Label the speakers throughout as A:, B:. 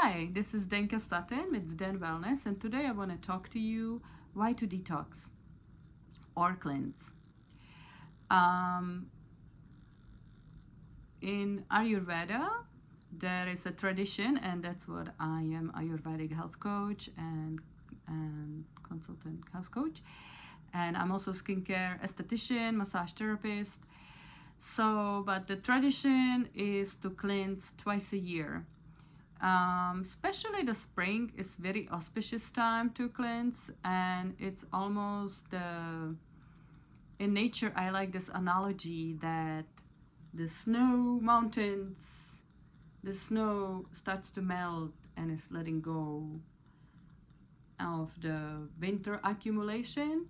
A: Hi, this is Denka Sutton with Den Wellness, and today I want to talk to you why to detox or cleanse. Um, in Ayurveda, there is a tradition, and that's what I am, Ayurvedic health coach and consultant health coach. And I'm also skincare esthetician, massage therapist. So, but the tradition is to cleanse twice a year. Especially the spring is very auspicious time to cleanse, and it's almost in nature. I like this analogy that the snow mountains, the snow starts to melt and is letting go of the winter accumulation,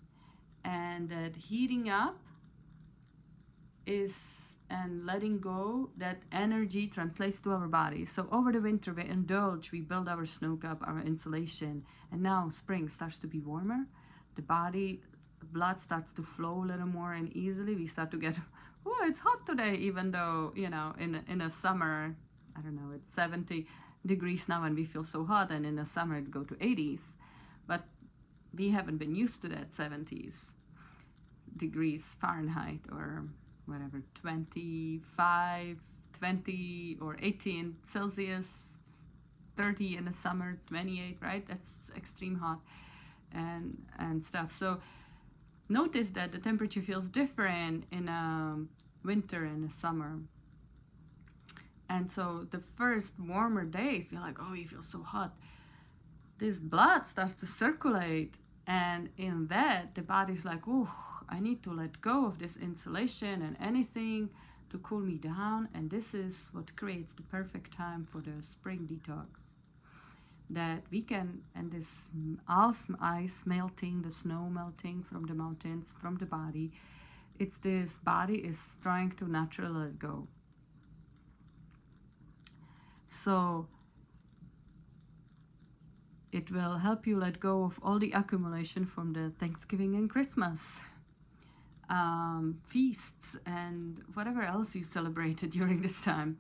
A: and that heating up is and letting go, that energy translates to our body. So over the winter we indulge, we build our snow cap, our insulation, and now spring starts to be warmer. The blood starts to flow a little more and easily. We start to get, oh, it's hot today, even though, in a summer, I don't know, it's 70 degrees now and we feel so hot, and in the summer it go to 80s. But we haven't been used to that 70s degrees Fahrenheit or whatever, 25, 20 or 18 Celsius, 30 in the summer, 28, right? That's extreme hot and stuff. So notice that the temperature feels different in winter and the summer. And so the first warmer days, you're like, oh, you feel so hot. This blood starts to circulate, and in that, the body's like, oh, I need to let go of this insulation and anything to cool me down. And this is what creates the perfect time for the spring detox. That we can, and this ice melting, the snow melting from the mountains, from the body, it's this body is trying to naturally let go. So it will help you let go of all the accumulation from the Thanksgiving and Christmas feasts and whatever else you celebrated during this time,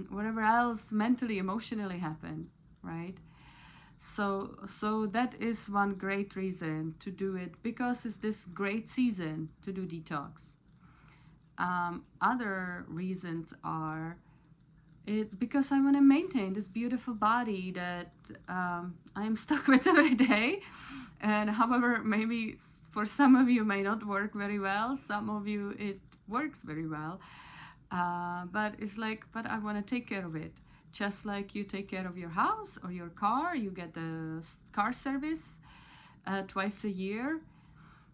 A: whatever else mentally, emotionally happened, right? So that is one great reason to do it, because it's this great season to do detox. Other reasons are, it's because I want to maintain this beautiful body that I'm stuck with every day. And however, maybe for some of you may not work very well, some of you it works very well. But it's like, but I want to take care of it. Just like you take care of your house or your car, you get the car service twice a year.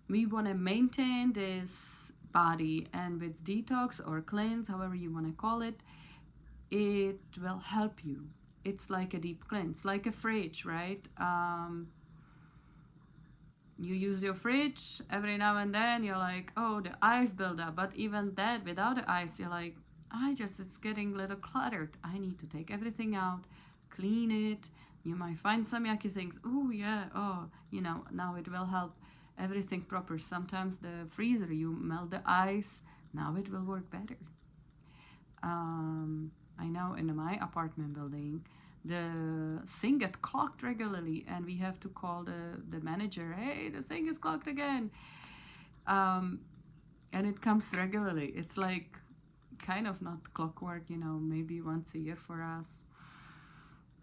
A: We want to maintain this body, and with detox or cleanse, however you want to call it, it will help you. It's like a deep cleanse, like a fridge, right? You use your fridge every now and then, you're like, oh, the ice build up. But even that, without the ice, you're like, it's getting a little cluttered. I need to take everything out, clean it. You might find some yucky things. Oh yeah, now it will help everything proper. Sometimes the freezer, you melt the ice, now it will work better. I know in my apartment building, the sink gets clogged regularly, and we have to call the manager, hey, the sink is clogged again. And it comes regularly. It's like kind of not clockwork, maybe once a year for us,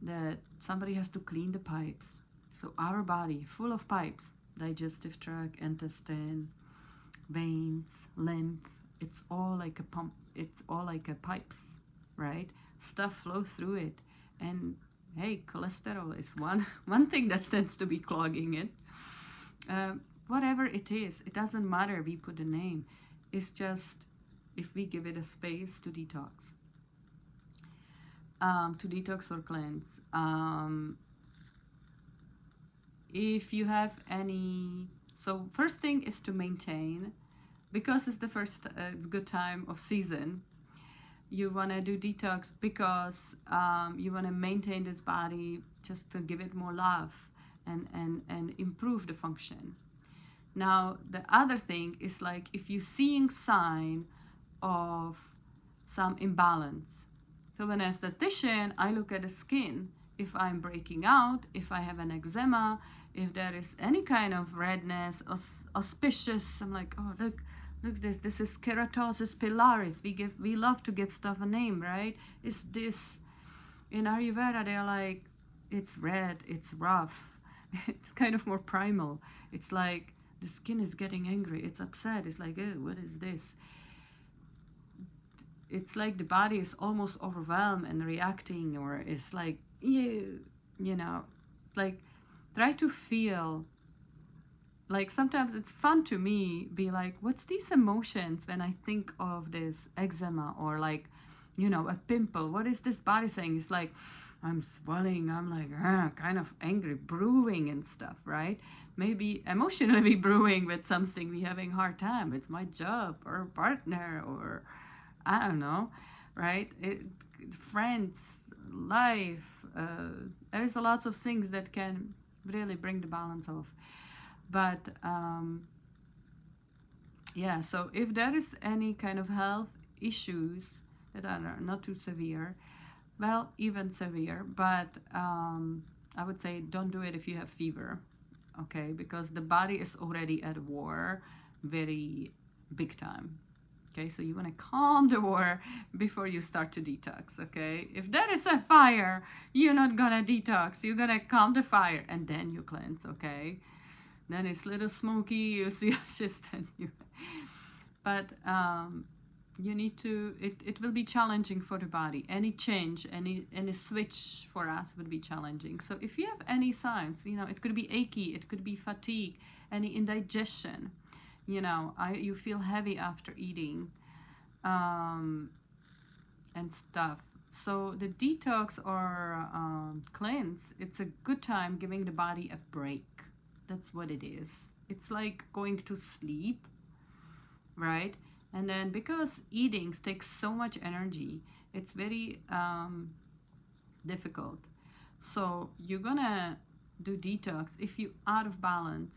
A: that somebody has to clean the pipes. So our body, full of pipes, digestive tract, intestine, veins, lymph, it's all like a pump, it's all like a pipes, right? Stuff flows through it. And hey, cholesterol is one thing that tends to be clogging it. Whatever it is, it doesn't matter, we put a name. It's just if we give it a space to detox. To detox or cleanse. If you have any, so first thing is to maintain, because it's the first it's good time of season. You want to do detox because you want to maintain this body, just to give it more love and improve the function. Now, the other thing is, like, if you're seeing sign of some imbalance, So an esthetician, I look at the skin. If I'm breaking out, if I have an eczema, if there is any kind of redness, auspicious, I'm like, oh, look this is keratosis pilaris. We love to give stuff a name, right? Is this, in Ayurveda, they're like, it's red, it's rough, it's kind of more primal. It's like the skin is getting angry, it's upset, it's like, oh, what is this? It's like the body is almost overwhelmed and reacting, or is like, you know, like, try to feel. Like, sometimes it's fun to me be like, what's these emotions when I think of this eczema, or like, you know, a pimple? What is this body saying? It's like, I'm swelling, I'm like, kind of angry, brewing and stuff, right? Maybe emotionally brewing with something, we having a hard time. It's my job or partner, or I don't know, right? Friends, life. There's a lots of things that can really bring the balance off. But yeah, so if there is any kind of health issues that are not too severe, well, even severe, but I would say don't do it if you have fever, okay? Because the body is already at war very big time. Okay, so you want to calm the war before you start to detox, okay? If there is a fire, you're not gonna detox. You're gonna calm the fire and then you cleanse, okay? Then it's a little smoky, you see ashes, then you... But you need to, it will be challenging for the body. Any change, any switch for us would be challenging. So if you have any signs, you know, it could be achy, it could be fatigue, any indigestion, you know, you feel heavy after eating, and stuff. So the detox or cleanse, it's a good time giving the body a break. That's what it is. It's like going to sleep, right? And then because eating takes so much energy, it's very difficult. So you're gonna do detox if you're out of balance,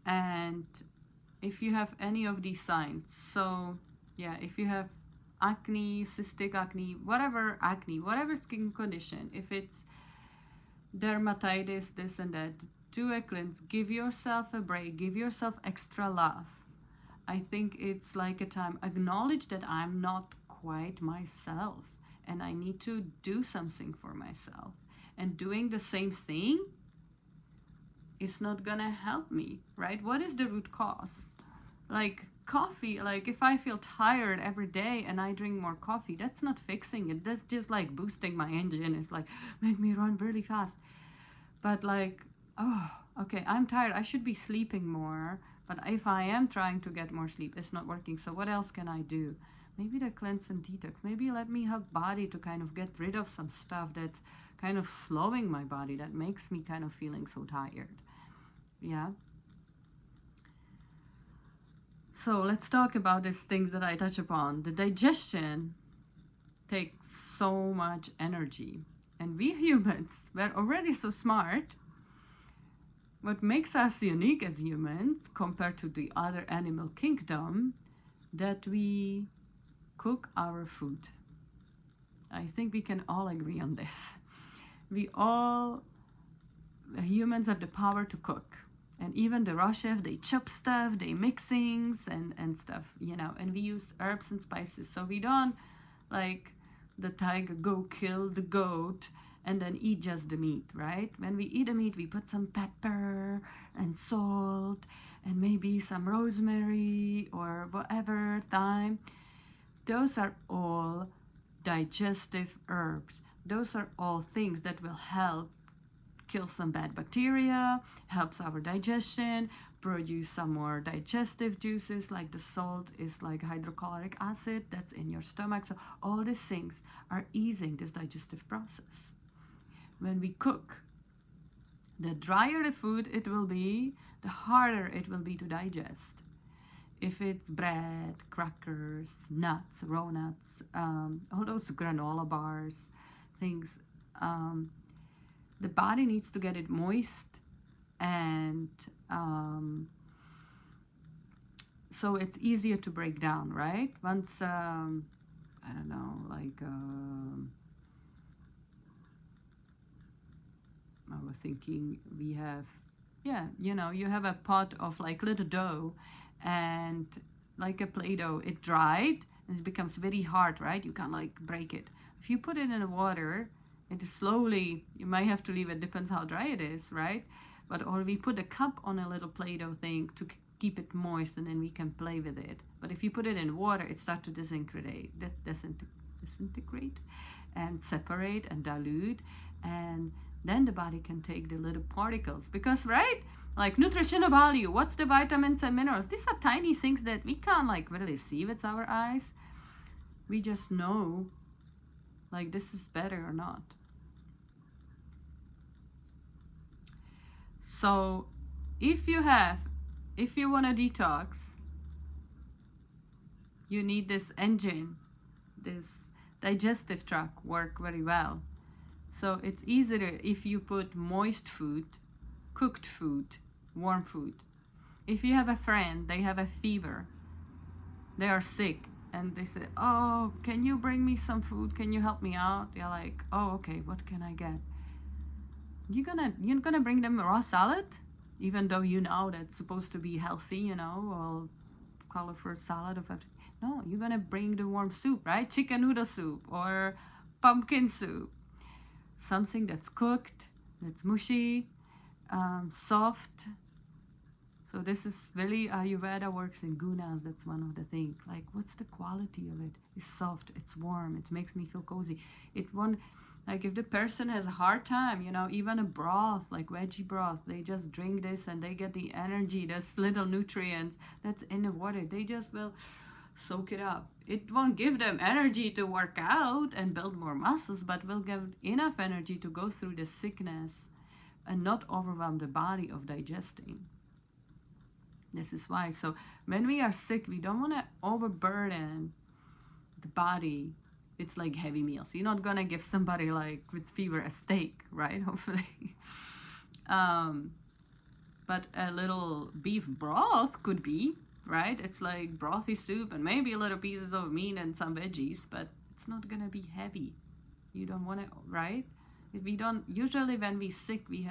A: and if you have any of these signs. So yeah, if you have acne, cystic acne, whatever skin condition, if it's dermatitis, this and that, do a cleanse, give yourself a break, give yourself extra love. I think it's like a time, acknowledge that I'm not quite myself and I need to do something for myself. And doing the same thing is not gonna help me, right? What is the root cause? Like coffee, like if I feel tired every day and I drink more coffee, that's not fixing it. That's just like boosting my engine. It's like, make me run really fast. But like, oh, okay, I'm tired, I should be sleeping more. But if I am trying to get more sleep, it's not working. So what else can I do? Maybe the cleanse and detox. Maybe let me have body to kind of get rid of some stuff that's kind of slowing my body, that makes me kind of feeling so tired. Yeah. So let's talk about these things that I touch upon. The digestion takes so much energy. And we humans, we're already so smart. What makes us unique as humans compared to the other animal kingdom, that we cook our food. I think we can all agree on this. Humans have the power to cook. And even the raw chef, they chop stuff, they mix things and stuff, you know, and we use herbs and spices. So we don't, like the tiger, go kill the goat and then eat just the meat, right? When we eat the meat, we put some pepper and salt and maybe some rosemary or whatever, thyme. Those are all digestive herbs. Those are all things that will help kill some bad bacteria, helps our digestion, produce some more digestive juices, like the salt is like hydrochloric acid that's in your stomach. So all these things are easing this digestive process. When we cook, the drier the food it will be, the harder it will be to digest. If it's bread, crackers, nuts, raw nuts, all those granola bars, things, the body needs to get it moist, and so it's easier to break down, right? Once I don't know, like I was thinking we have, yeah, you know, you have a pot of like little dough, and like a Play-Doh, it dried and it becomes very hard, right? You can't like break it. If you put it in the water, it is slowly, you might have to leave it, depends how dry it is, right? But, or we put a cup on a little Play-Doh thing to keep it moist, and then we can play with it. But if you put it in water, it starts to disintegrate, disintegrate and separate and dilute, and then the body can take the little particles, because, right, like nutritional value, what's the vitamins and minerals? These are tiny things that we can't like really see with our eyes. We just know like this is better or not. So if you want to detox, you need this engine, this digestive tract work very well. So it's easier if you put moist food, cooked food, warm food. If you have a friend, they have a fever, they are sick, and they say, oh, can you bring me some food? Can you help me out? You're like, oh, okay, what can I get? You're gonna bring them raw salad, even though you know that's supposed to be healthy, you know, or cauliflower salad or everything. No, you're gonna bring the warm soup, right? Chicken noodle soup or pumpkin soup. Something that's cooked, that's mushy, soft. So this is really, Ayurveda works in gunas. That's one of the things. Like, what's the quality of it? It's soft, it's warm, it makes me feel cozy. It won't, like if the person has a hard time, you know, even a broth, like veggie broth, they just drink this and they get the energy, those little nutrients that's in the water. They just will soak it up. It won't give them energy to work out and build more muscles, but will give enough energy to go through the sickness and not overwhelm the body of digesting. This is why. So when we are sick, we don't want to overburden the body. It's like heavy meals. You're not gonna give somebody like with fever a steak, right? Hopefully. But a little beef broth could be, right? It's like brothy soup and maybe a little pieces of meat and some veggies, but it's not gonna be heavy. You don't want to, right? If we don't, usually when we sick, we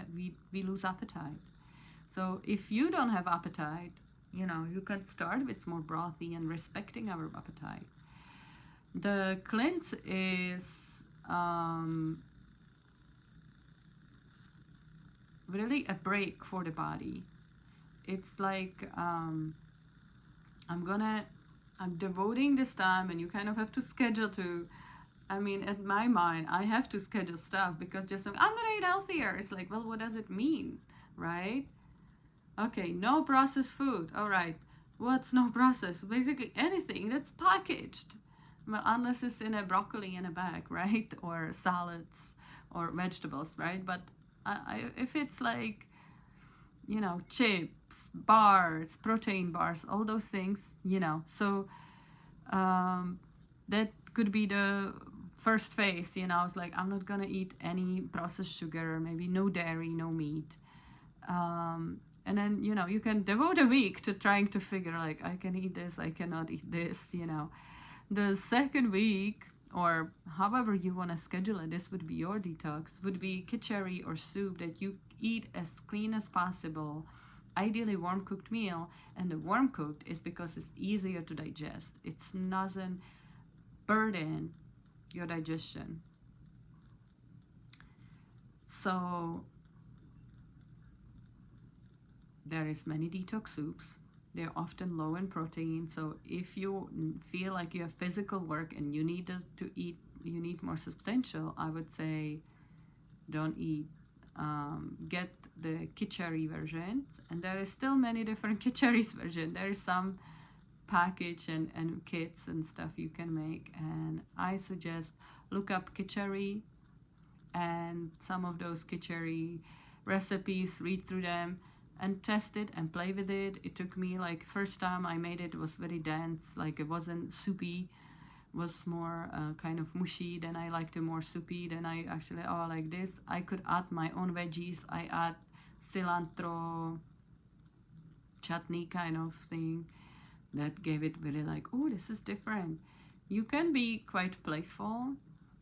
A: lose appetite. So if you don't have appetite, you know, you can start with more brothy and respecting our appetite. The cleanse is really a break for the body. It's like I'm devoting this time, and you kind of have to schedule to, I mean, in my mind, I have to schedule stuff, because just like, I'm gonna eat healthier. It's like, well, what does it mean, right? Okay, no processed food. All right, what's no processed? Basically anything that's packaged. Well, unless it's in a broccoli in a bag, right? Or salads or vegetables, right? But if it's like, you know, chips, bars, protein bars, all those things, you know. So that could be the first phase, you know. It's like, I'm not gonna eat any processed sugar, maybe no dairy, no meat. And then, you know, you can devote a week to trying to figure like, I can eat this, I cannot eat this, you know. The second week, or however you want to schedule it, this would be your detox, would be khichdi or soup that you eat as clean as possible, ideally warm cooked meal. And the warm cooked is because it's easier to digest. It doesn't burden your digestion. So there is many detox soups. They're often low in protein. So if you feel like you have physical work and you need to eat, you need more substantial, I would say don't eat. Get the khichdi version. And there is still many different khichdi's version. There is some package and kits and stuff you can make. And I suggest look up khichdi and some of those khichdi recipes, read through them, and test it and play with it. It took me like, first time I made it, it was very dense, like it wasn't soupy, it was more kind of mushy. Then I liked it more soupy. Then I actually, oh, I like this. I could add my own veggies. I add cilantro chutney kind of thing that gave it really like, oh, this is different. You can be quite playful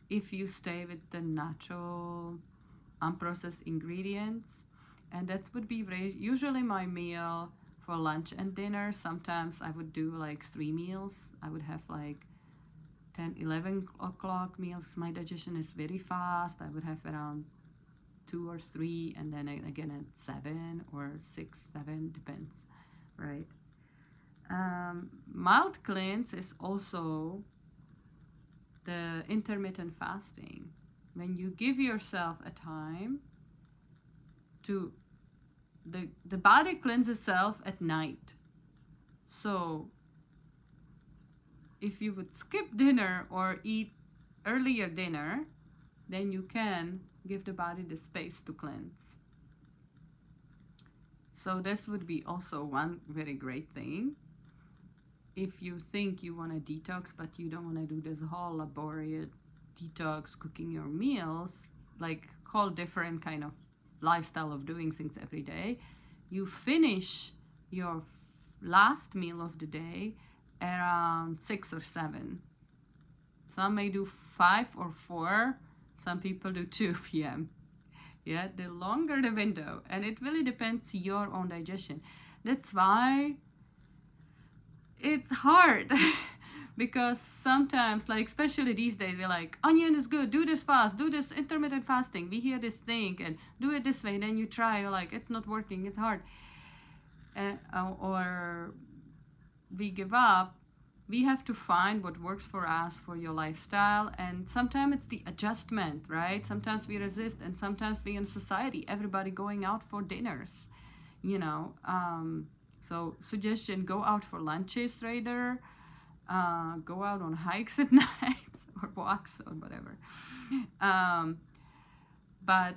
A: if you stay with the natural unprocessed ingredients, and that would be usually my meal for lunch and dinner. Sometimes I would do like 3 meals. I would have like 10-11 o'clock meals. My digestion is very fast. I would have around 2 or 3, and then again at 7 or 6, 7, depends, right? Mild cleanse is also the intermittent fasting, when you give yourself a time to the body cleanses itself at night. So if you would skip dinner or eat earlier dinner, then you can give the body the space to cleanse. So this would be also one very great thing. If you think you want to detox, but you don't want to do this whole laborious detox, cooking your meals, like whole different kind of lifestyle of doing things every day, you finish your last meal of the day around 6 or 7. Some may do 5 or 4. Some people do 2 p.m. Yeah, the longer the window, and it really depends your own digestion. That's why it's hard because sometimes, like especially these days, we're like, onion is good, do this fast, do this intermittent fasting, we hear this thing and do it this way, then you try, you're like, it's not working, it's hard, or we give up. We have to find what works for us, for your lifestyle, and sometimes it's the adjustment, right? Sometimes we resist, and sometimes we in society, everybody going out for dinners, you know. So suggestion, go out for lunches rather, go out on hikes at night or walks or whatever. But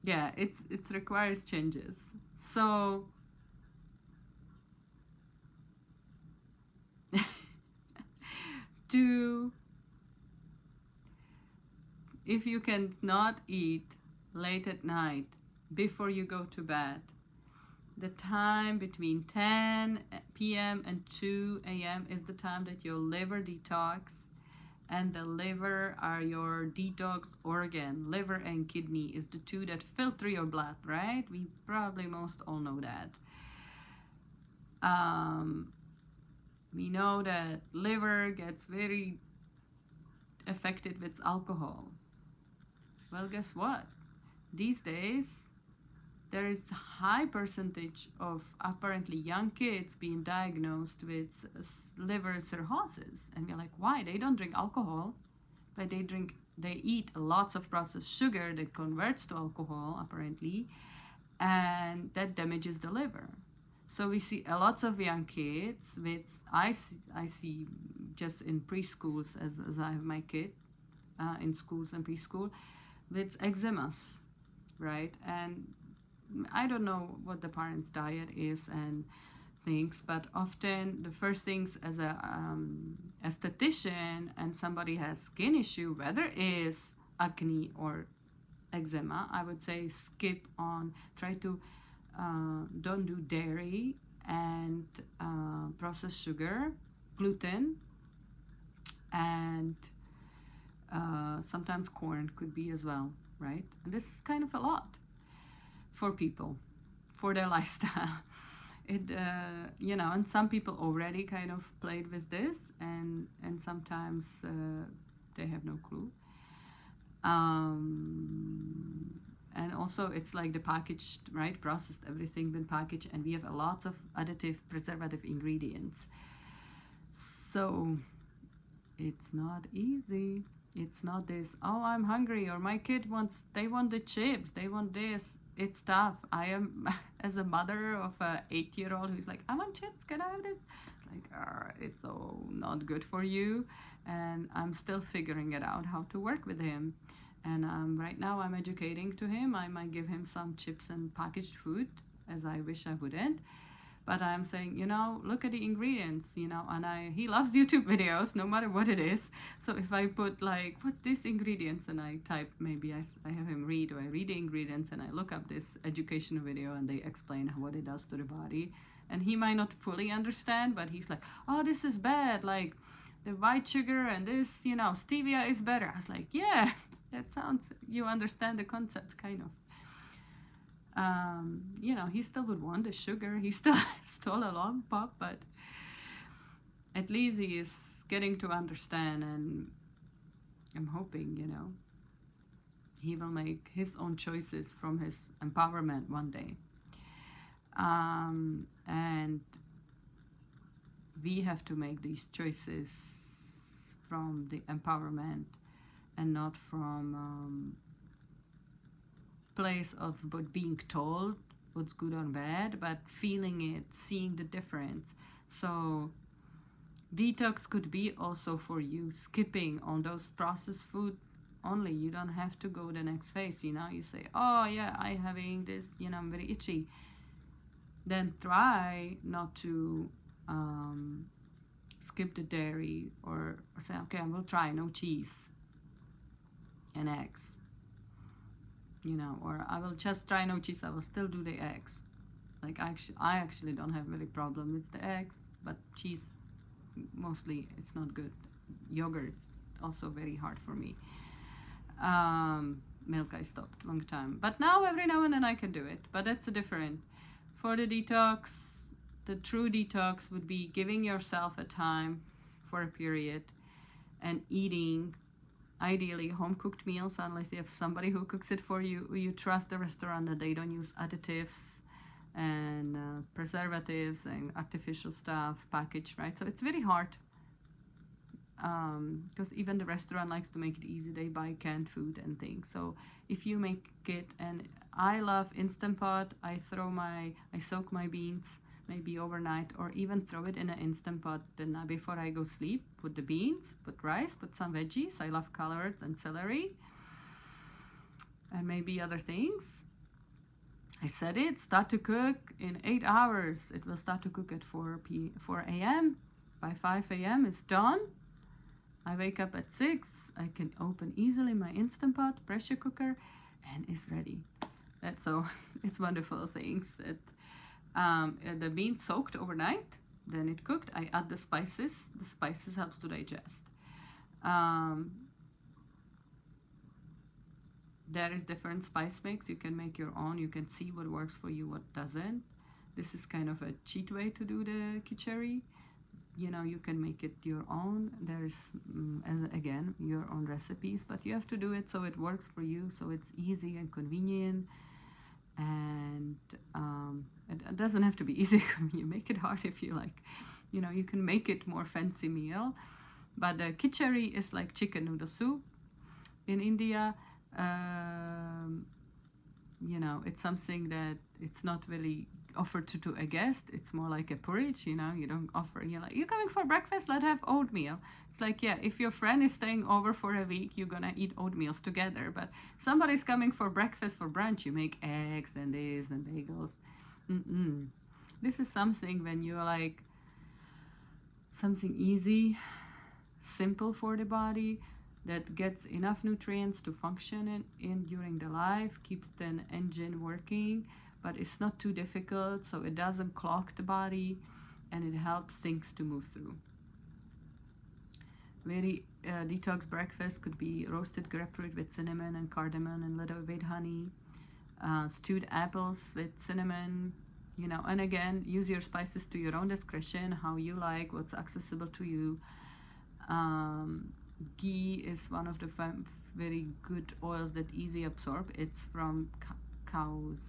A: yeah, it requires changes. So if you can not eat late at night before you go to bed, the time between 10 p.m. and 2 a.m. is the time that your liver detox, and the liver are your detox organ. Liver and kidney is the two that filter your blood, right? We probably most all know that. We know that liver gets very affected with alcohol. Well, guess what? These days, there is a high percentage of apparently young kids being diagnosed with liver cirrhosis. And we're like, why? They don't drink alcohol, but they eat lots of processed sugar that converts to alcohol, apparently, and that damages the liver. So we see a lots of young kids with, I see just in preschools, as I have my kid in schools and preschool, with eczemas, right? And I don't know what the parents' diet is and things, but often the first things as a esthetician and somebody has skin issue, whether it is acne or eczema, I would say skip on, try to don't do dairy and processed sugar, gluten, and sometimes corn could be as well, right? And this is kind of a lot for people, for their lifestyle. It you know, and some people already kind of played with this, and sometimes they have no clue. And also it's like the packaged, right, processed, everything been packaged, and we have a lots of additive preservative ingredients. So it's not easy. It's not this, oh, I'm hungry, or my kid they want the chips, they want this. It's tough. I am, as a mother of a 8-year-old who's like, I want chips, can I have this? Like, it's so not good for you. And I'm still figuring it out how to work with him. And right now I'm educating to him. I might give him some chips and packaged food, as I wish I wouldn't. But I'm saying, you know, look at the ingredients, you know, and he loves YouTube videos, no matter what it is. So if I put like, what's this ingredients? And I type, maybe I have him read, or I read the ingredients and I look up this educational video and they explain what it does to the body. And he might not fully understand, but he's like, oh, this is bad. Like the white sugar and this, stevia is better. I was like, yeah, that sounds, you understand the concept, kind of. He still would want the sugar. He still stole a long pop, but at least he is getting to understand, and I'm hoping, he will make his own choices from his empowerment one day. And we have to make these choices from the empowerment and not from place of being told what's good or bad, but feeling it, seeing the difference. So detox could be also for you skipping on those processed food only. You don't have to go the next phase. You say, oh yeah, I having this, I'm very itchy. Then try not to skip the dairy, or say, okay, I will try no cheese and eggs, or I will just try no cheese, I will still do the eggs. Like I actually don't have really problem with the eggs, but cheese, mostly it's not good. Yogurt's also very hard for me. Milk I stopped long time, but now every now and then I can do it, but that's a different. For the detox, the true detox would be giving yourself a time for a period and eating ideally home cooked meals, unless you have somebody who cooks it for you. You trust the restaurant that they don't use additives and preservatives and artificial stuff packaged, right? So it's very hard, because even the restaurant likes to make it easy. They buy canned food and things. So if you make it, and I love Instant Pot, I soak my beans maybe overnight, or even throw it in an Instant Pot the night before I go sleep. Put the beans, put rice, put some veggies. I love collards and celery, and maybe other things. I set it, start to cook in 8 hours. It will start to cook at 4 a.m. By 5 a.m. it's done. I wake up at 6. I can open easily my Instant Pot, pressure cooker, and it's ready. So it's wonderful things. The beans soaked overnight, then it cooked. I add the spices. The spices helps to digest. There is different spice mix. You can make your own. You can see what works for you, what doesn't. This is kind of a cheat way to do the khichdi. You can make it your own. There's, again, your own recipes, but you have to do it so it works for you, so it's easy and convenient. And it doesn't have to be easy. You make it hard if you like. You can make it more fancy meal. But the khichdi is like chicken noodle soup in India. It's something that it's not really offered to a guest. It's more like a porridge. You don't offer, you're coming for breakfast, let's have oatmeal. It's like, yeah, if your friend is staying over for a week, you're gonna eat oatmeals together. But somebody's coming for breakfast, for brunch, you make eggs and this and bagels. This is something when you're like something easy, simple for the body, that gets enough nutrients to function in during the life, keeps the engine working, but it's not too difficult, so it doesn't clog the body, and it helps things to move through. Very detox breakfast could be roasted grapefruit with cinnamon and cardamom and little bit honey, stewed apples with cinnamon, and again, use your spices to your own discretion, how you like, what's accessible to you. Ghee is one of the very good oils that easy absorb. It's from cows,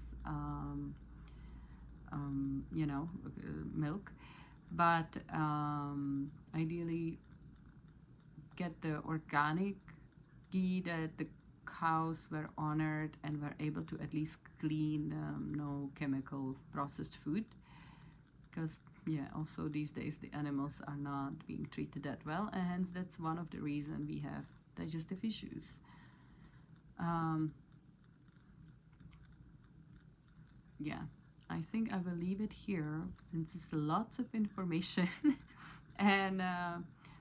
A: milk, but ideally get the organic ghee that the cows were honored and were able to at least clean, no chemical processed food, because also these days the animals are not being treated that well, and hence that's one of the reasons we have digestive issues. I think I will leave it here, since it's lots of information and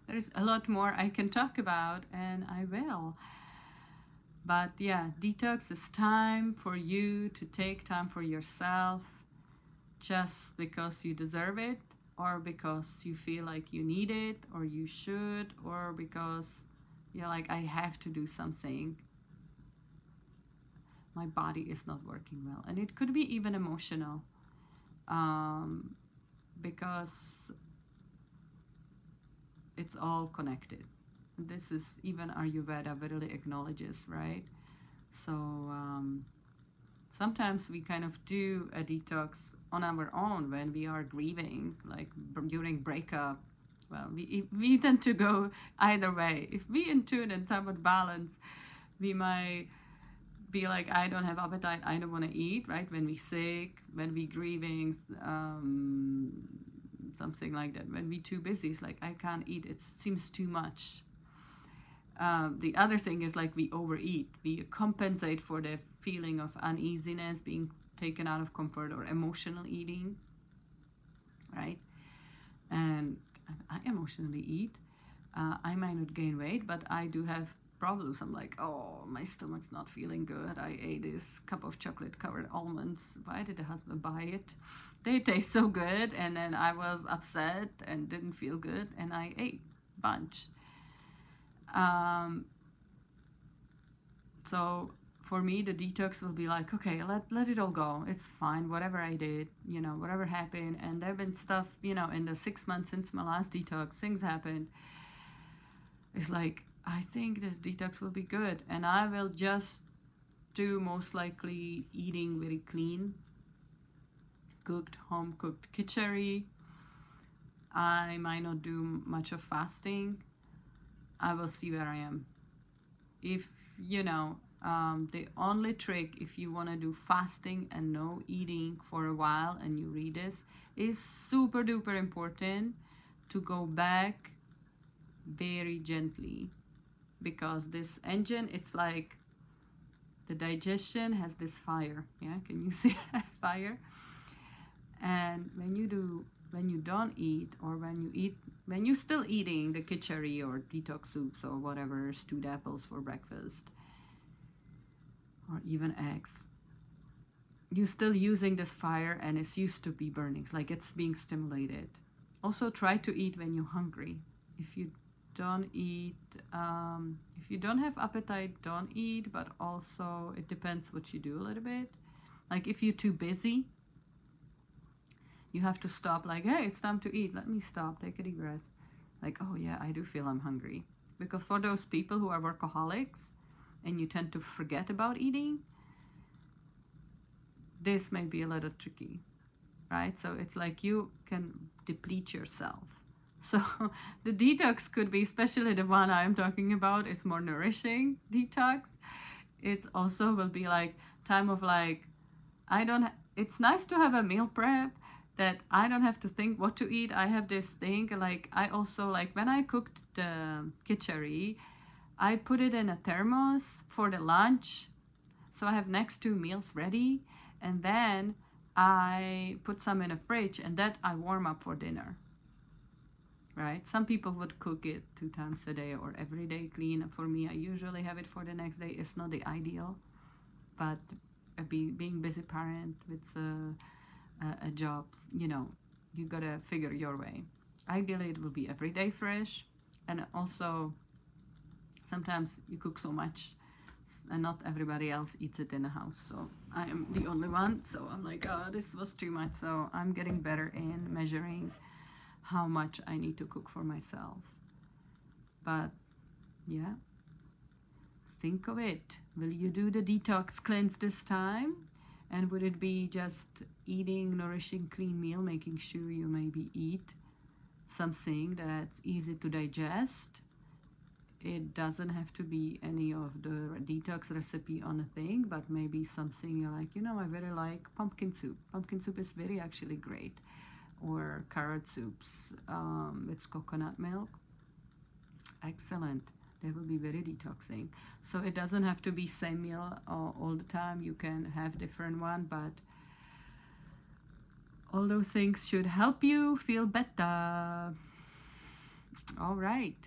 A: there's a lot more I can talk about, and I will. But detox is time for you to take time for yourself, just because you deserve it. or because you feel like you need it or you should, or because you're like, I have to do something. My body is not working well. And it could be even emotional, because it's all connected. This is even Ayurveda really acknowledges, right? So sometimes we kind of do a detox on our own when we are grieving, like during breakup. Well, we tend to go either way. If we in tune and somewhat balance, we might be like, I don't have appetite, I don't want to eat, right? When we sick, when we grieving, something like that. When we too busy, it's like, I can't eat, it seems too much. The other thing is like we overeat. We compensate for the feeling of uneasiness, being taken out of comfort, or emotional eating, right? And I emotionally eat. I might not gain weight, but I do have problems. I'm like, oh, my stomach's not feeling good. I ate this cup of chocolate covered almonds. Why did the husband buy it? They taste so good. And then I was upset and didn't feel good, and I ate a bunch. So for me, the detox will be like, okay, let it all go. It's fine, whatever I did, you know, whatever happened. And there have been stuff, you know, in the 6 months since my last detox, things happened. It's like, I think this detox will be good. And I will just do most likely eating very clean, cooked, home cooked khichdi. I might not do much of fasting. I will see where I am. If, you know, the only trick, if you want to do fasting and no eating for a while and you read this, is super duper important to go back very gently, because this engine, it's like the digestion has this fire. Yeah, can you see that fire? And when you don't eat, or when you eat, when you're still eating the khichdi or detox soups or whatever, stewed apples for breakfast, or even eggs, you're still using this fire and it's used to be burning. It's like it's being stimulated. Also try to eat when you're hungry. If you don't eat, if you don't have appetite, don't eat, but also it depends what you do a little bit. Like if you're too busy, you have to stop, like, hey, it's time to eat. Let me stop, take a deep breath. Like, oh yeah, I do feel I'm hungry. Because for those people who are workaholics and you tend to forget about eating, this may be a little tricky, right? So it's like you can deplete yourself. So the detox could be, especially the one I'm talking about, is more nourishing detox. It's also will be like time of like, it's nice to have a meal prep, that I don't have to think what to eat. I have this thing, like I also, like when I cooked the khichdi, I put it in a thermos for the lunch. So I have next 2 meals ready, and then I put some in a fridge, and that I warm up for dinner. Right? Some people would cook it 2 times a day or every day clean. For me, I usually have it for the next day. It's not the ideal, but being busy parent with a job, you know, you gotta figure your way. Ideally, it will be every day fresh, and also sometimes you cook so much and not everybody else eats it in the house. So I am the only one. So I'm like, oh, this was too much. So I'm getting better in measuring how much I need to cook for myself. But yeah, think of it. Will you do the detox cleanse this time? And would it be just eating nourishing clean meal, making sure you maybe eat something that's easy to digest? It doesn't have to be any of the detox recipe on a thing, but maybe something you're like, you know, I very like pumpkin soup. Pumpkin soup is very actually great. Or carrot soups with coconut milk. Excellent. They will be very detoxing. So it doesn't have to be same meal all the time. You can have different one, but all those things should help you feel better. All right.